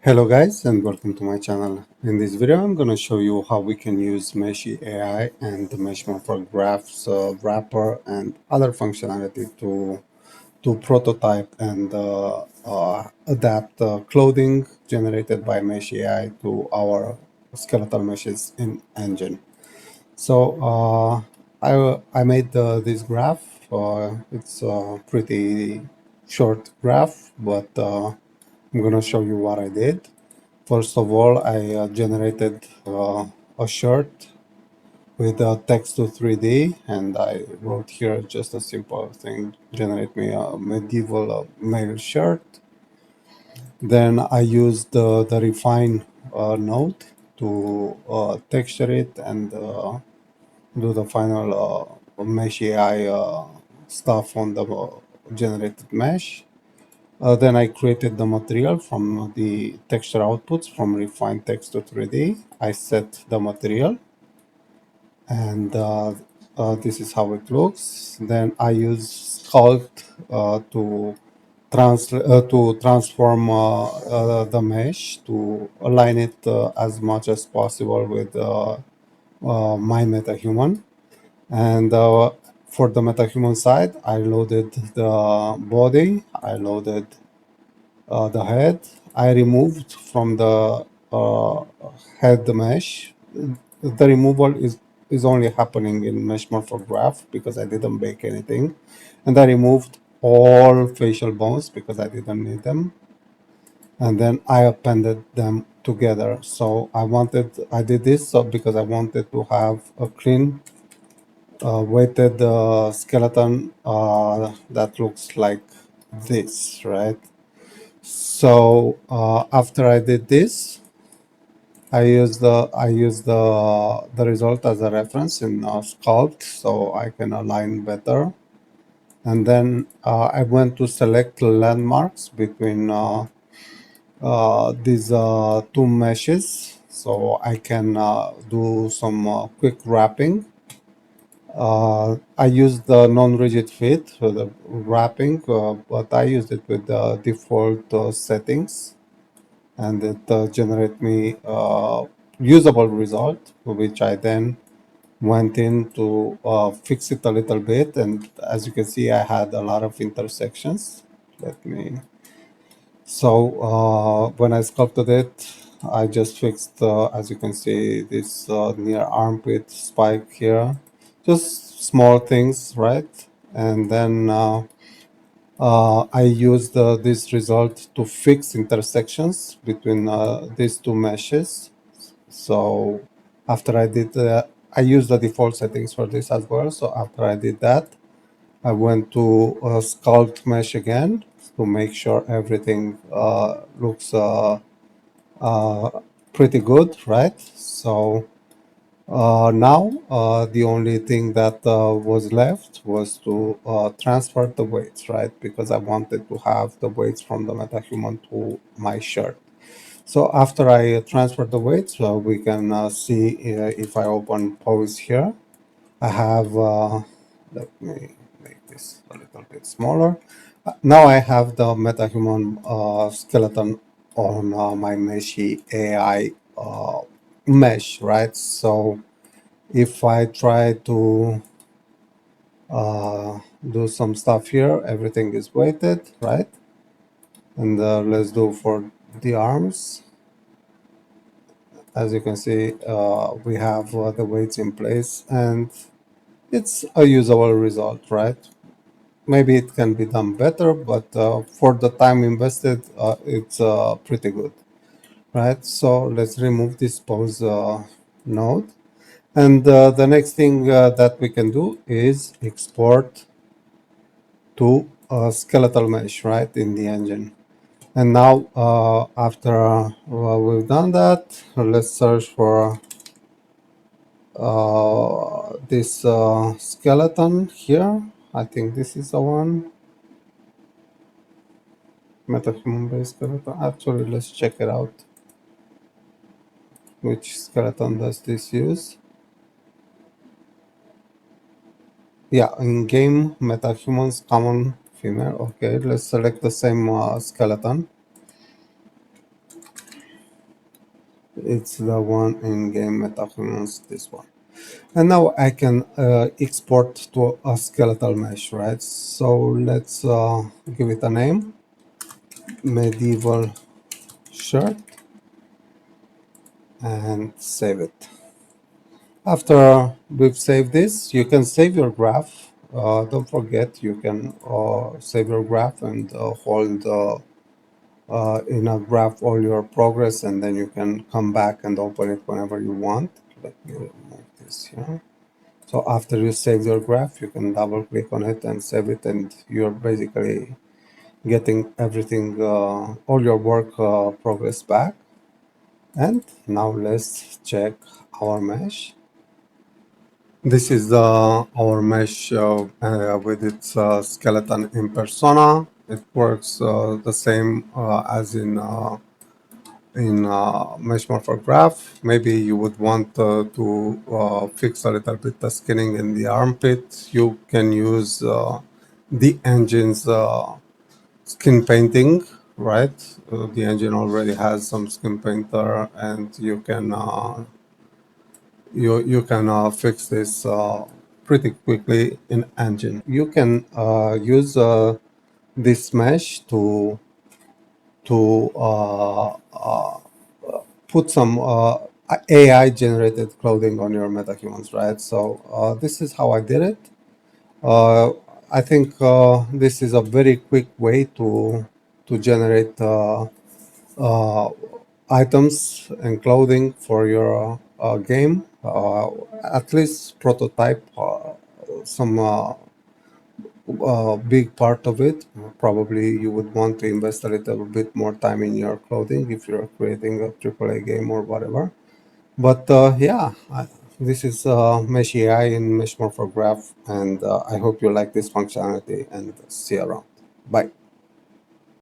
Hello guys and welcome to my channel. In this video I'm going to show you how we can use Meshy.ai and the Mesh Morpher Graphs wrapper and other functionality to prototype and adapt clothing generated by Meshy.ai to our skeletal meshes in Engine. So I made this graph. It's a pretty short graph, but I'm going to show you what I did. First of all, I generated a shirt with text to 3D, and I wrote here just a simple thing, generate me a medieval male shirt. Then I used the refine node to texture it and do the final Mesh AI stuff on the generated mesh. Then I created the material from the texture outputs from refined text to 3D. I set the material, and this is how it looks. Then I use Sculpt to transform the mesh to align it as much as possible with my Metahuman. And for the Metahuman side, I loaded the body, I loaded the head. I removed from the head mesh. The removal is only happening in Mesh Morpher Graph because I didn't bake anything. And I removed all facial bones because I didn't need them. And then I appended them together. So I did this because I wanted to have a clean weighted skeleton that looks like this, right? So after I did this, I use the result as a reference in Sculpt, so I can align better. And then I went to select landmarks between these two meshes, so I can do some quick wrapping. I used the non-rigid fit for the wrapping, but I used it with the default settings, and it generate me usable result, which I then went in to fix it a little bit. And as you can see, I had a lot of intersections. When I sculpted it, I just fixed, as you can see, this near armpit spike here, just small things, right? And then I used this result to fix intersections between these two meshes. So after I did I used the default settings for this as well. So after I did that, I went to sculpt mesh again to make sure everything looks pretty good, right? So now the only thing that was left was to transfer the weights, right? Because I wanted to have the weights from the MetaHuman to my shirt. So after I transfer the weights, we can see if I open pose here, I have, let me make this a little bit smaller. Now I have the MetaHuman skeleton on my Meshy.ai mesh, right? So if I try to do some stuff here, everything is weighted, right? And let's do for the arms. As you can see, we have the weights in place, and it's a usable result, right? Maybe it can be done better, but for the time invested, it's pretty good, right? So let's remove this pose node. And the next thing that we can do is export to a skeletal mesh, right, in the engine. And now, after we've done that, let's search for this skeleton here. I think this is the one. Metahuman based skeleton. Actually, let's check it out. Which skeleton does this use? Yeah, in game metahumans common female. Okay, let's select the same skeleton. It's the one in game Metahumans, this one. And now I can export to a skeletal mesh, right? So let's give it a name, medieval shirt, and save it. After we've saved this, you can save your graph. Don't forget, you can save your graph and hold in a graph all your progress, and then you can come back and open it whenever you want. Let me remove this here. So after you save your graph, you can double click on it and save it, and you're basically getting everything, all your work progress back. And now let's check our mesh. This is our mesh with its skeleton in persona. It works the same as in Mesh Morpher Graph. Maybe you would want to fix a little bit the skinning in the armpit. You can use the engine's skin painting, right? The engine already has some skin painter, and you can fix this pretty quickly in engine. You can use this mesh to put some AI generated clothing on your metahumans, right? So this is how I did it. Uh, I think this is a very quick way to generate uh, items and clothing for your game. At least prototype some big part of it. Probably you would want to invest a little bit more time in your clothing if you're creating a AAA game or whatever. But yeah, this is Mesh.ai in Mesh Morpher Graph, and I hope you like this functionality and see you around. Bye.